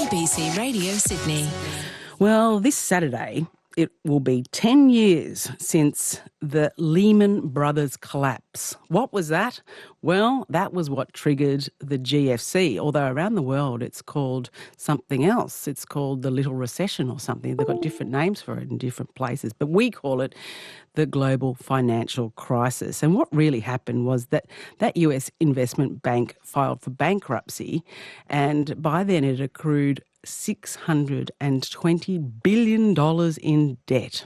ABC Radio Sydney. Well, this Saturday, it will be 10 years since the Lehman Brothers collapse. What was that? Well, that was what triggered the GFC, although around the world it's called something else. It's called the Little Recession or something. They've got different names for it in different places, but we call it the global financial crisis. And what really happened was that US investment bank filed for bankruptcy, and by then it accrued $620 billion in debt.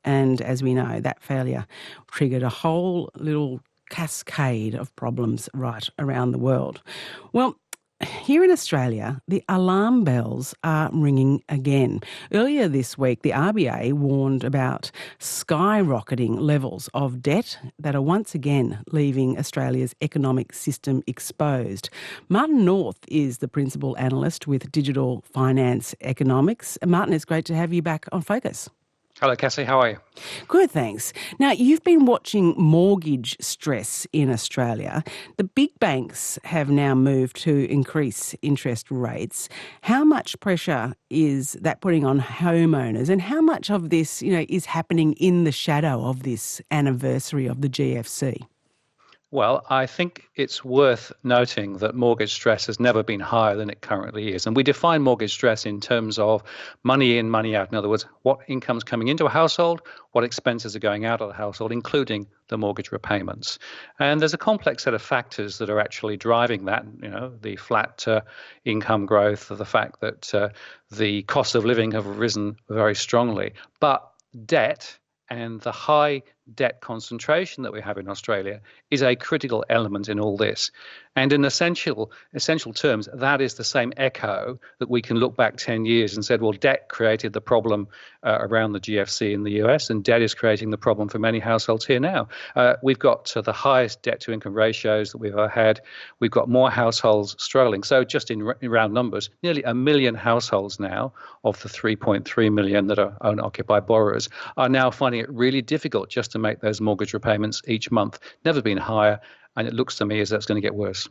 And as we know, that failure triggered a whole little cascade of problems right around the world. Well, here in Australia, the alarm bells are ringing again. Earlier this week, the RBA warned about skyrocketing levels of debt that are once again leaving Australia's economic system exposed. Martin North is the principal analyst with Digital Finance Economics. Martin, it's great to have you back on Focus. Hello, Cassie. How are you? Good, thanks. Now, you've been watching mortgage stress in Australia. The big banks have now moved to increase interest rates. How much pressure is that putting on homeowners, and how much of this, is happening in the shadow of this anniversary of the GFC? Well, I think it's worth noting that mortgage stress has never been higher than it currently is. And we define mortgage stress in terms of money in, money out. In other words, what income's coming into a household, what expenses are going out of the household, including the mortgage repayments. And there's a complex set of factors that are actually driving that, the flat income growth, the fact that the cost of living have risen very strongly. But debt and the high debt concentration that we have in Australia is a critical element in all this. And in essential terms, that is the same echo that we can look back 10 years and said, well, debt created the problem around the GFC in the US, and debt is creating the problem for many households here now. We've got the highest debt-to-income ratios that we've ever had. We've got more households struggling. So just in round numbers, nearly 1 million households now of the 3.3 million that are owner-occupied borrowers are now finding it really difficult just to make those mortgage repayments each month. Never been higher, and it looks to me as though it's going to get worse.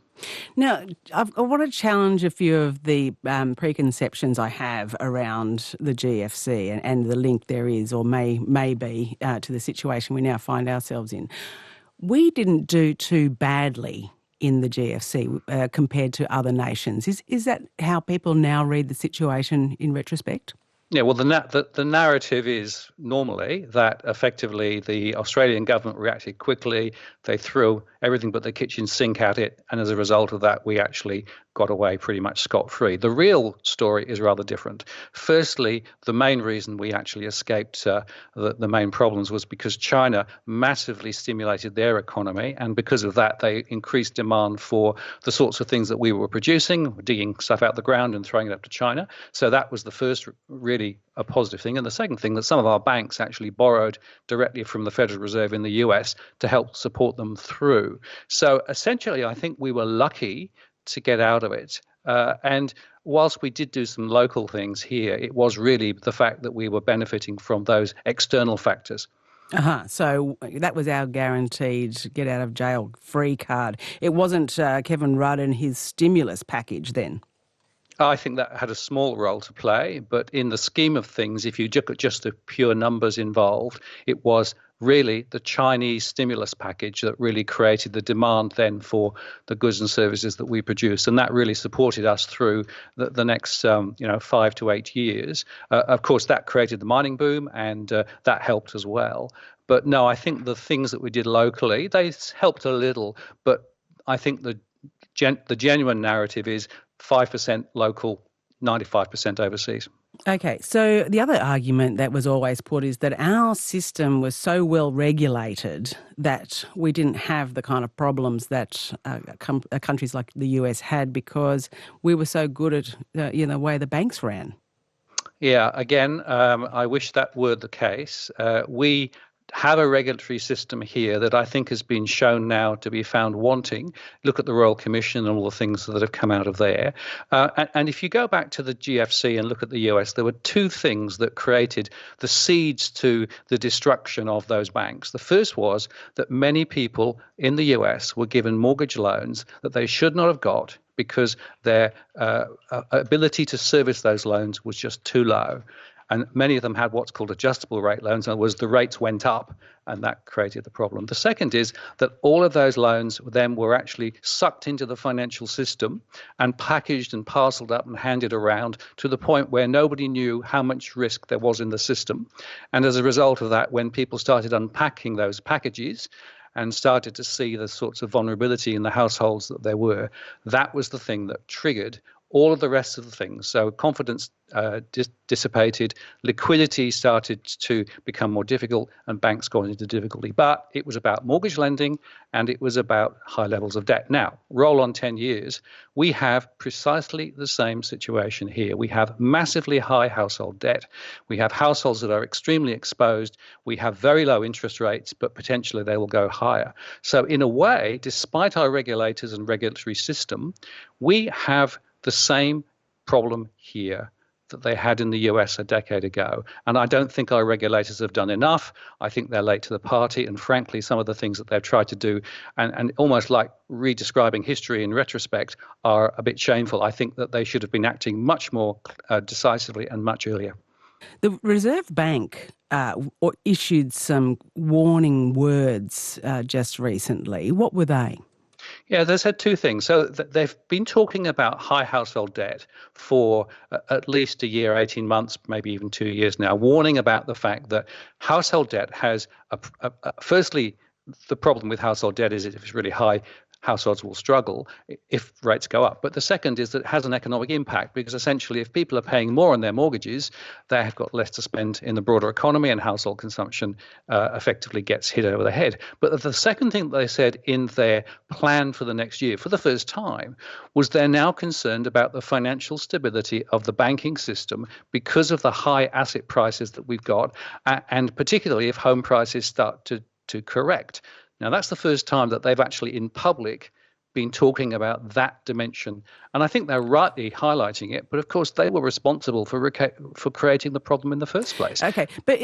Now, I want to challenge a few of the preconceptions I have around the GFC and the link there is or may be to the situation we now find ourselves in. We didn't do too badly in the GFC compared to other nations. Is that how people now read the situation in retrospect? Yeah, well, the narrative is normally that effectively the Australian government reacted quickly. They threw everything but the kitchen sink at it. And as a result of that, we actually got away pretty much scot-free. The real story is rather different. Firstly, the main reason we actually escaped the main problems was because China massively stimulated their economy. And because of that, they increased demand for the sorts of things that we were producing, digging stuff out the ground and throwing it up to China. So that was the first really a positive thing. And the second thing, that some of our banks actually borrowed directly from the Federal Reserve in the US to help support them through. So essentially, I think we were lucky to get out of it. And whilst we did do some local things here, it was really the fact that we were benefiting from those external factors. So that was our guaranteed get out of jail free card. It wasn't Kevin Rudd and his stimulus package then? I think that had a small role to play, but in the scheme of things, if you look at just the pure numbers involved, it was really the Chinese stimulus package that really created the demand then for the goods and services that we produce. And that really supported us through the next 5 to 8 years. Of course, that created the mining boom, and that helped as well. But no, I think the things that we did locally, they helped a little. But I think the genuine narrative is 5% local, 95% overseas. Okay, so the other argument that was always put is that our system was so well regulated that we didn't have the kind of problems that countries like the US had because we were so good at the way the banks ran. Yeah, again, I wish that were the case. We have a regulatory system here that I think has been shown now to be found wanting. Look at the Royal Commission and all the things that have come out of there. And if you go back to the GFC and look at the US, there were two things that created the seeds to the destruction of those banks. The first was that many people in the US were given mortgage loans that they should not have got because their ability to service those loans was just too low. And many of them had what's called adjustable rate loans. In other words, the rates went up, and that created the problem. The second is that all of those loans then were actually sucked into the financial system and packaged and parceled up and handed around to the point where nobody knew how much risk there was in the system. And as a result of that, when people started unpacking those packages and started to see the sorts of vulnerability in the households that there were, that was the thing that triggered all of the rest of the things. So confidence dissipated, liquidity started to become more difficult, and banks got into difficulty. But it was about mortgage lending, and it was about high levels of debt. Now, roll on 10 years, we have precisely the same situation here. We have massively high household debt. We have households that are extremely exposed. We have very low interest rates, but potentially they will go higher. So in a way, despite our regulators and regulatory system, we have the same problem here that they had in the US a decade ago. And I don't think our regulators have done enough. I think they're late to the party. And frankly, some of the things that they've tried to do, and almost like redescribing history in retrospect, are a bit shameful. I think that they should have been acting much more decisively and much earlier. The Reserve Bank issued some warning words just recently. What were they? Yeah, they said two things. So they've been talking about high household debt for at least a year, 18 months, maybe even 2 years now, warning about the fact that household debt has, firstly, the problem with household debt is if it's really high, households will struggle if rates go up. But the second is that it has an economic impact, because essentially if people are paying more on their mortgages, they have got less to spend in the broader economy, and household consumption effectively gets hit over the head. But the second thing that they said in their plan for the next year, for the first time, was they're now concerned about the financial stability of the banking system because of the high asset prices that we've got, and particularly if home prices start to correct. Now, that's the first time that they've actually in public been talking about that dimension. And I think they're rightly highlighting it. But of course, they were responsible for creating the problem in the first place. Okay, but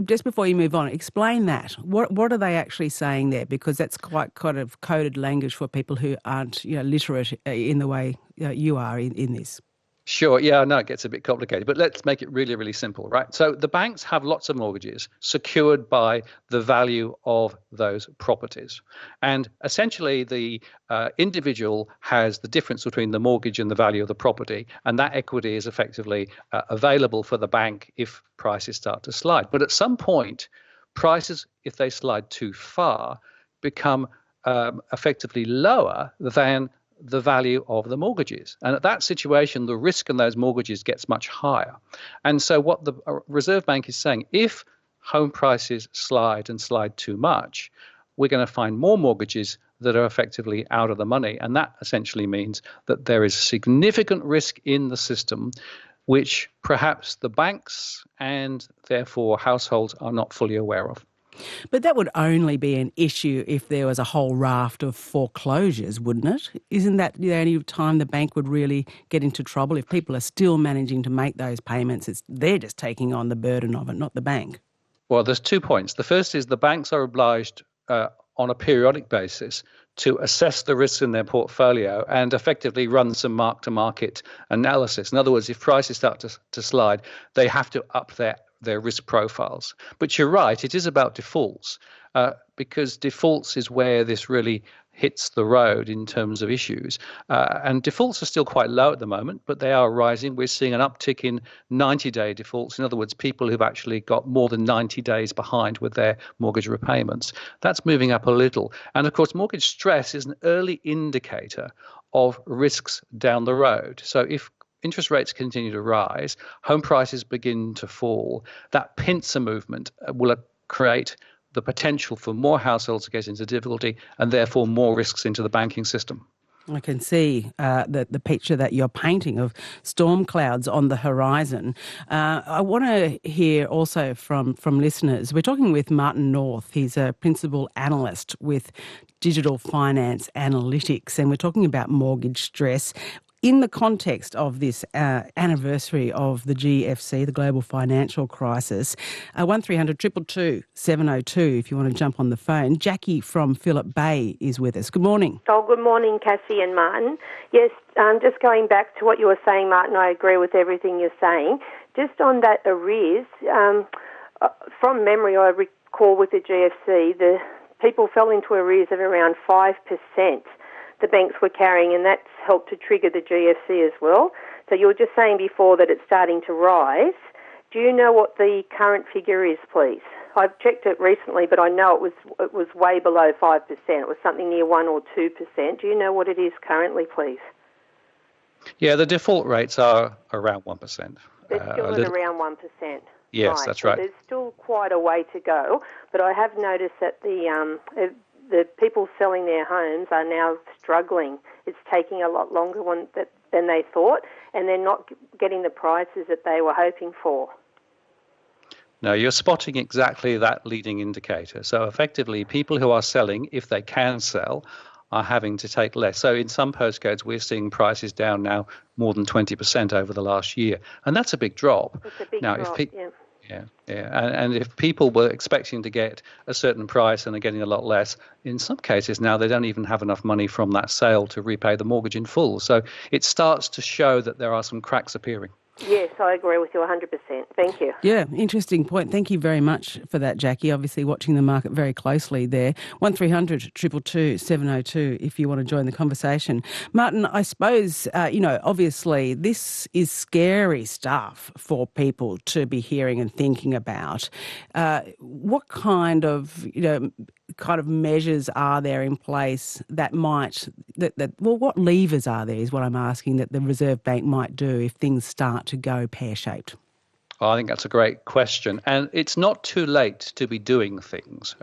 just before you move on, explain that. What are they actually saying there? Because that's quite kind of coded language for people who aren't literate in the way you are in this. Sure. Yeah, I know it gets a bit complicated, but let's make it really, really simple, right? So the banks have lots of mortgages secured by the value of those properties. And essentially, the individual has the difference between the mortgage and the value of the property. And that equity is effectively available for the bank if prices start to slide. But at some point, prices, if they slide too far, become effectively lower than the value of the mortgages. And at that situation, the risk in those mortgages gets much higher. And so what the Reserve Bank is saying, if home prices slide and slide too much, we're going to find more mortgages that are effectively out of the money. And that essentially means that there is significant risk in the system, which perhaps the banks and therefore households are not fully aware of. But that would only be an issue if there was a whole raft of foreclosures, wouldn't it? Isn't that the only time the bank would really get into trouble? If people are still managing to make those payments, they're just taking on the burden of it, not the bank. Well, there's 2 points. The first is the banks are obliged on a periodic basis to assess the risks in their portfolio and effectively run some mark-to-market analysis. In other words, if prices start to slide, they have to up their risk profiles. But you're right, it is about defaults, because defaults is where this really hits the road in terms of issues. And defaults are still quite low at the moment, but they are rising. We're seeing an uptick in 90-day defaults. In other words, people who've actually got more than 90 days behind with their mortgage repayments. That's moving up a little. And of course, mortgage stress is an early indicator of risks down the road. So if interest rates continue to rise, home prices begin to fall, that pincer movement will create the potential for more households to get into difficulty and therefore more risks into the banking system. I can see the picture that you're painting of storm clouds on the horizon. I want to hear also from listeners. We're talking with Martin North. He's a principal analyst with Digital Finance Analytics, and we're talking about mortgage stress in the context of this anniversary of the GFC, the global financial crisis. 1300 222 702 if you want to jump on the phone. Jackie from Phillip Bay is with us. Good morning. Oh, good morning, Cassie and Martin. Yes, just going back to what you were saying, Martin, I agree with everything you're saying. Just on that arrears, from memory, I recall with the GFC, the people fell into arrears of around 5%. The banks were carrying, and that's helped to trigger the GFC as well. So you were just saying before that it's starting to rise. Do you know what the current figure is, please? I've checked it recently, but I know it was way below 5%. It was something near 1 or 2%. Do you know what it is currently, please? Yeah, the default rates are around 1%. They're still at around 1%. Yes, right. That's right. So there's still quite a way to go, but I have noticed that the people selling their homes are now struggling. It's taking a lot longer than they thought, and they're not getting the prices that they were hoping for. No, you're spotting exactly that leading indicator. So effectively, people who are selling, if they can sell, are having to take less. So in some postcodes, we're seeing prices down now more than 20% over the last year. And that's a big drop. It's a big drop, yeah. Yeah. And if people were expecting to get a certain price and are getting a lot less, in some cases now they don't even have enough money from that sale to repay the mortgage in full. So it starts to show that there are some cracks appearing. Yes, I agree with you 100%. Thank you. Yeah, interesting point. Thank you very much for that, Jackie. Obviously watching the market very closely there. 1300 222 702 if you want to join the conversation. Martin, I suppose, obviously this is scary stuff for people to be hearing and thinking about. What kind of measures are there in place that what levers are there is what I'm asking that the Reserve Bank might do if things start to go pear-shaped? Well, I think that's a great question. And it's not too late to be doing things.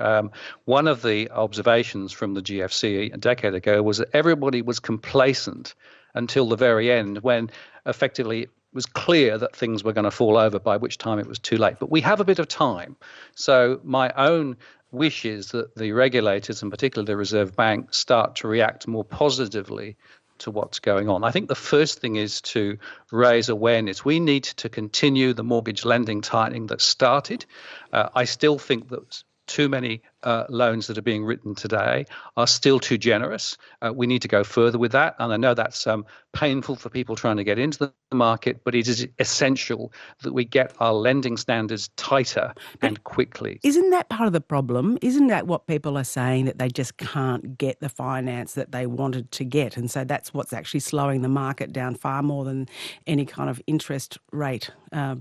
One of the observations from the GFC a decade ago was that everybody was complacent until the very end when effectively it was clear that things were going to fall over, by which time it was too late. But we have a bit of time. So my own wish is that the regulators, and particularly the Reserve Bank, start to react more positively to what's going on. I think the first thing is to raise awareness. We need to continue the mortgage lending tightening that started. I still think that too many loans that are being written today are still too generous. We need to go further with that. And I know that's painful for people trying to get into the market, but it is essential that we get our lending standards tighter and quickly. Isn't that part of the problem? Isn't that what people are saying, that they just can't get the finance that they wanted to get? And so that's what's actually slowing the market down far more than any kind of interest rate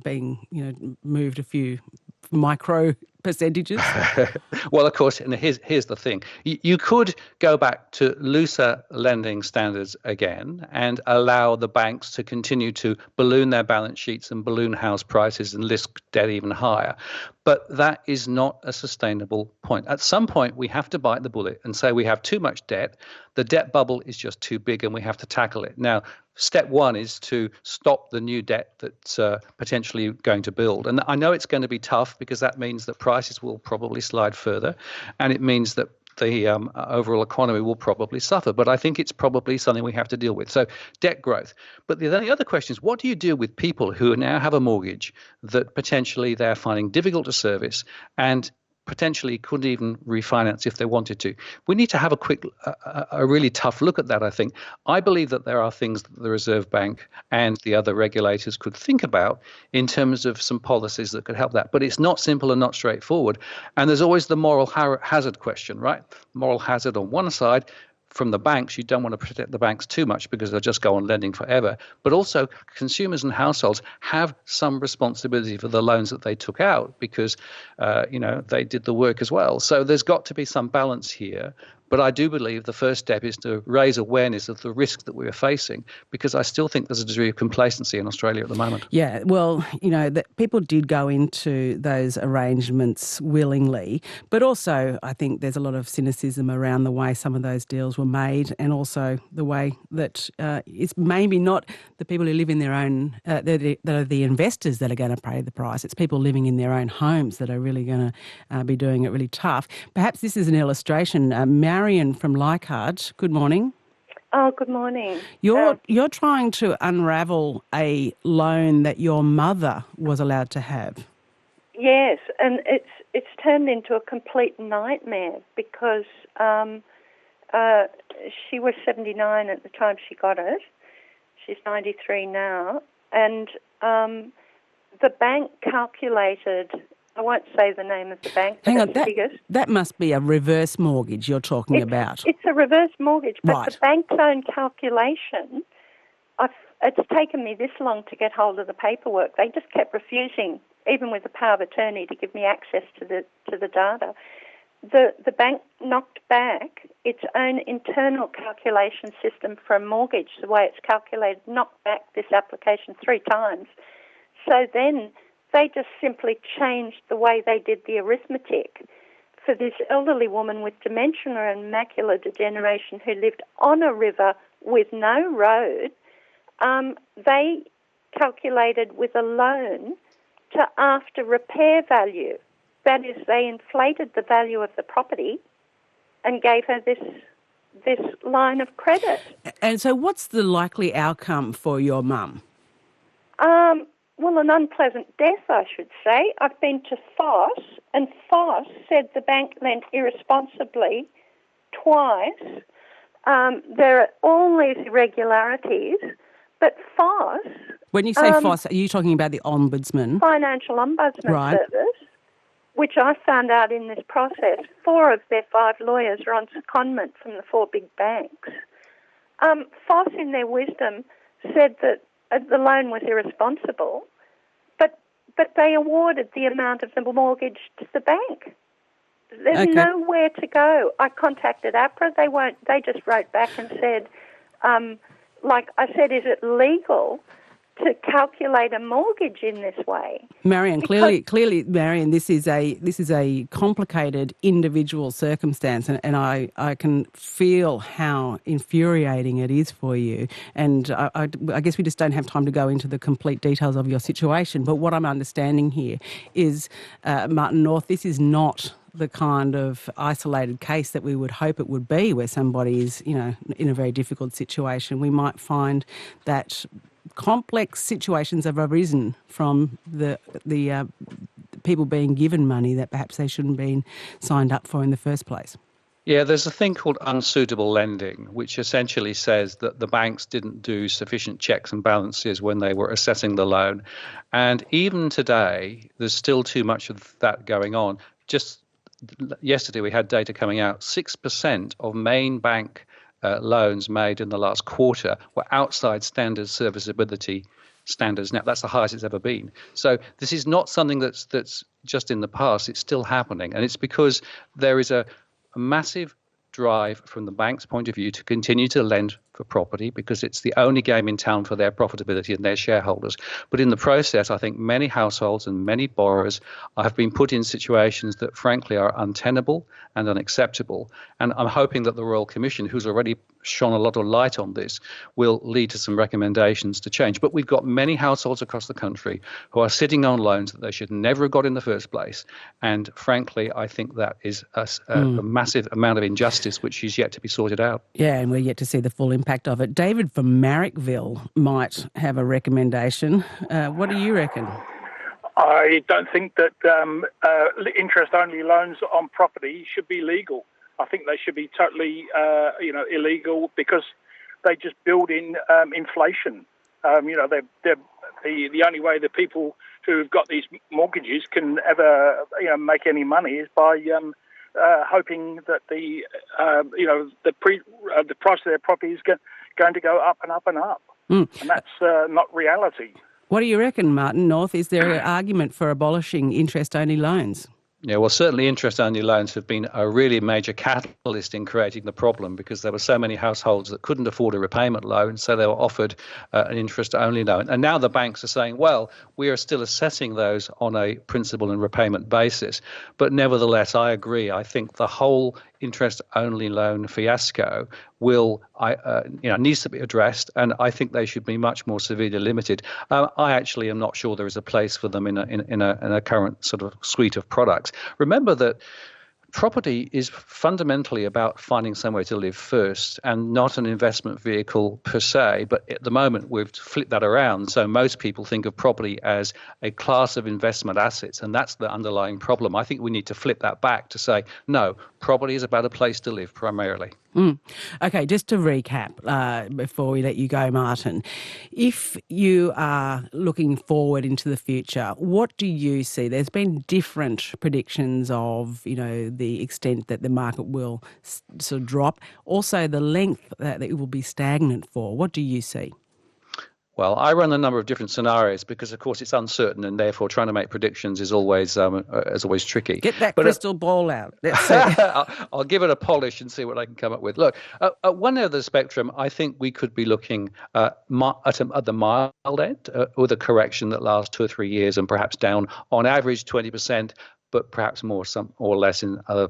being moved a few micro percentages? Well, of course, and here's the thing. You could go back to looser lending standards again and allow the banks to continue to balloon their balance sheets and balloon house prices and list debt even higher. But that is not a sustainable point. At some point, we have to bite the bullet and say we have too much debt. The debt bubble is just too big and we have to tackle it. Now, step one is to stop the new debt that's potentially going to build. And I know it's going to be tough because that means that prices will probably slide further, and it means that the overall economy will probably suffer. But I think it's probably something we have to deal with. So debt growth. But the other question is, what do you do with people who now have a mortgage that potentially they're finding difficult to service and potentially couldn't even refinance if they wanted to? We need to have a really tough look at that, I think. I believe that there are things that the Reserve Bank and the other regulators could think about in terms of some policies that could help that. But it's not simple and not straightforward. And there's always the moral hazard question, right? Moral hazard on one side. From the banks, you don't want to protect the banks too much because they'll just go on lending forever. But also, consumers and households have some responsibility for the loans that they took out because, they did the work as well. So there's got to be some balance here. But I do believe the first step is to raise awareness of the risk that we are facing, because I still think there's a degree of complacency in Australia at the moment. Yeah, well, that people did go into those arrangements willingly, but also I think there's a lot of cynicism around the way some of those deals were made, and also the way that it's maybe not the people who live in their own, that are the investors that are going to pay the price. It's people living in their own homes that are really going to be doing it really tough. Perhaps this is an illustration. Marion from Leichhardt, good morning. Oh, good morning. You're trying to unravel a loan that your mother was allowed to have. Yes, and it's turned into a complete nightmare because she was 79 at the time she got it. She's 93 now, and the bank calculated. I won't say the name of the bank. Hang on, that must be a reverse mortgage you're talking about. It's a reverse mortgage, but right. The bank loan calculation, it's taken me this long to get hold of the paperwork. They just kept refusing, even with the power of attorney, to give me access to the data. The bank knocked back its own internal calculation system for a mortgage, the way it's calculated, knocked back this application 3 times. So then they just simply changed the way they did the arithmetic for this elderly woman with dementia and macular degeneration who lived on a river with no road. They calculated with a loan to after repair value. That is, they inflated the value of the property and gave her this line of credit. And so what's the likely outcome for your mum? Well, an unpleasant death, I should say. I've been to FOSS, and FOSS said the bank lent irresponsibly twice. There are all these irregularities, but FOSS... When you say FOSS, are you talking about the Ombudsman? Financial Ombudsman Service, which I found out in this process. 4 of their 5 lawyers are on secondment from the 4 big banks. FOSS, in their wisdom, said that the loan was irresponsible, but they awarded the amount of the mortgage to the bank. There's nowhere to go. I contacted APRA. They just wrote back and said, like I said, is it legal to calculate a mortgage in this way? Marion, clearly, Marion, this is a complicated individual circumstance, and I can feel how infuriating it is for you. And I guess we just don't have time to go into the complete details of your situation. But what I'm understanding here is, Martin North, this is not the kind of isolated case that we would hope it would be, where somebody is, in a very difficult situation. We might find that complex situations have arisen from the people being given money that perhaps they shouldn't have been signed up for in the first place. Yeah, there's a thing called unsuitable lending, which essentially says that the banks didn't do sufficient checks and balances when they were assessing the loan. And even today, there's still too much of that going on. Just yesterday, we had data coming out, 6% of main bank loans made in the last quarter were outside standard serviceability standards. Now, that's the highest it's ever been. So this is not something that's just in the past. It's still happening. And it's because there is a massive drive from the bank's point of view to continue to lend for property, because it's the only game in town for their profitability and their shareholders. But in the process, I think many households and many borrowers have been put in situations that frankly are untenable and unacceptable. And I'm hoping that the Royal Commission, who's already shone a lot of light on this, will lead to some recommendations to change. But we've got many households across the country who are sitting on loans that they should never have got in the first place. And frankly, I think that is a massive amount of injustice which is yet to be sorted out. Yeah, and we're yet to see the full impact of it. David from Marrickville might have a recommendation. What do you reckon? I don't think that interest-only loans on property should be legal. I think they should be totally, illegal, because they just build in inflation. They're the only way that people who've got these mortgages can ever, make any money is by hoping that the price of their property is going to go up and up and up, and that's not reality. What do you reckon, Martin North? Is there an argument for abolishing interest-only loans? Yeah, well, certainly interest-only loans have been a really major catalyst in creating the problem, because there were so many households that couldn't afford a repayment loan, so they were offered an interest-only loan. And now the banks are saying, well, we are still assessing those on a principal and repayment basis. But nevertheless, I agree. I think the whole interest-only loan fiasco needs to be addressed, and I think they should be much more severely limited. I actually am not sure there is a place for them in a current sort of suite of products. Remember that property is fundamentally about finding somewhere to live first, and not an investment vehicle per se. But at the moment, we've flipped that around. So most people think of property as a class of investment assets, and that's the underlying problem. I think we need to flip that back to say, no, property is about a place to live primarily. Okay, just to recap before we let you go, Martin, if you are looking forward into the future, what do you see? There's been different predictions of, the extent that the market will sort of drop, also the length that it will be stagnant for. What do you see? Well, I run a number of different scenarios because, of course, it's uncertain, and therefore trying to make predictions is always tricky. Get that crystal ball out. Let's see. I'll give it a polish and see what I can come up with. Look, at one end of the spectrum, I think we could be looking at the mild end with a correction that lasts 2 or 3 years and perhaps down on average 20%. But perhaps more, some or less in other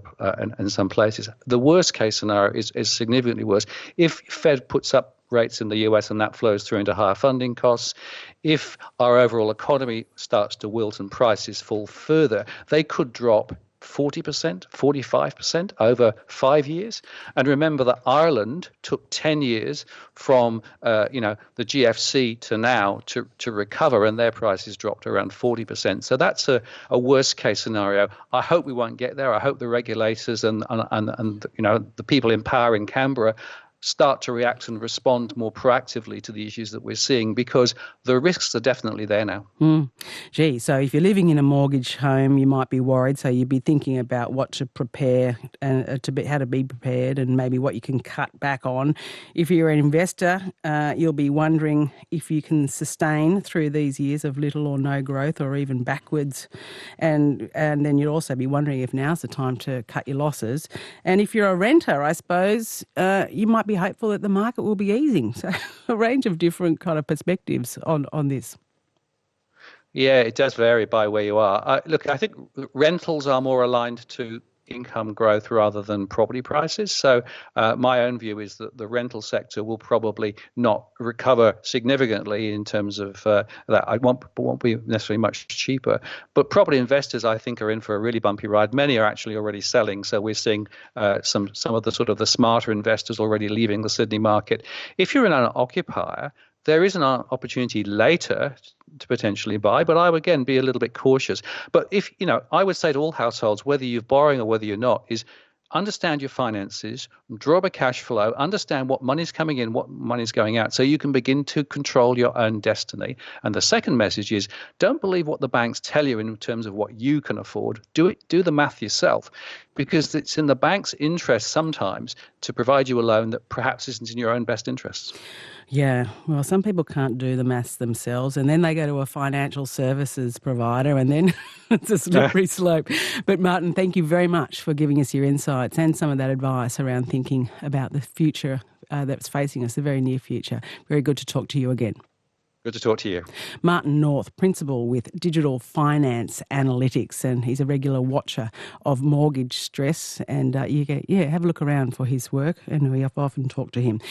in some places. The worst case scenario is significantly worse. If Fed puts up rates in the US and that flows through into higher funding costs, if our overall economy starts to wilt and prices fall further, they could drop 40%, 45% over 5 years. And remember that Ireland took 10 years from the GFC to now to recover, and their prices dropped around 40%. So that's a worst case scenario. I hope we won't get there. I hope the regulators and the people in power in Canberra start to react and respond more proactively to the issues that we're seeing, because the risks are definitely there now. Gee, so if you're living in a mortgage home, you might be worried. So you'd be thinking about what to prepare and how to be prepared, and maybe what you can cut back on. If you're an investor, you'll be wondering if you can sustain through these years of little or no growth, or even backwards. And then you'll also be wondering if now's the time to cut your losses. And if you're a renter, I suppose, you might be hopeful that the market will be easing. So a range of different kind of perspectives on this. Yeah, it does vary by where you are. Look, I think rentals are more aligned to income growth rather than property prices. So my own view is that the rental sector will probably not recover significantly in terms of that. It won't be necessarily much cheaper. But property investors, I think, are in for a really bumpy ride. Many are actually already selling. So we're seeing some of the sort of the smarter investors already leaving the Sydney market. If you're an occupier, there is an opportunity later to potentially buy, but I would again be a little bit cautious. But if, I would say to all households, whether you're borrowing or whether you're not, is understand your finances, draw up a cash flow, understand what money's coming in, what money's going out, so you can begin to control your own destiny. And the second message is, don't believe what the banks tell you in terms of what you can afford. Do the math yourself, because it's in the bank's interest sometimes to provide you a loan that perhaps isn't in your own best interests. Yeah, well, some people can't do the maths themselves, and then they go to a financial services provider, and then it's a slippery slope. But Martin, thank you very much for giving us your insights and some of that advice around thinking about the future that's facing us, the very near future. Very good to talk to you again. Good to talk to you. Martin North, Principal with Digital Finance Analytics, and he's a regular watcher of mortgage stress. And have a look around for his work, and we have often talked to him.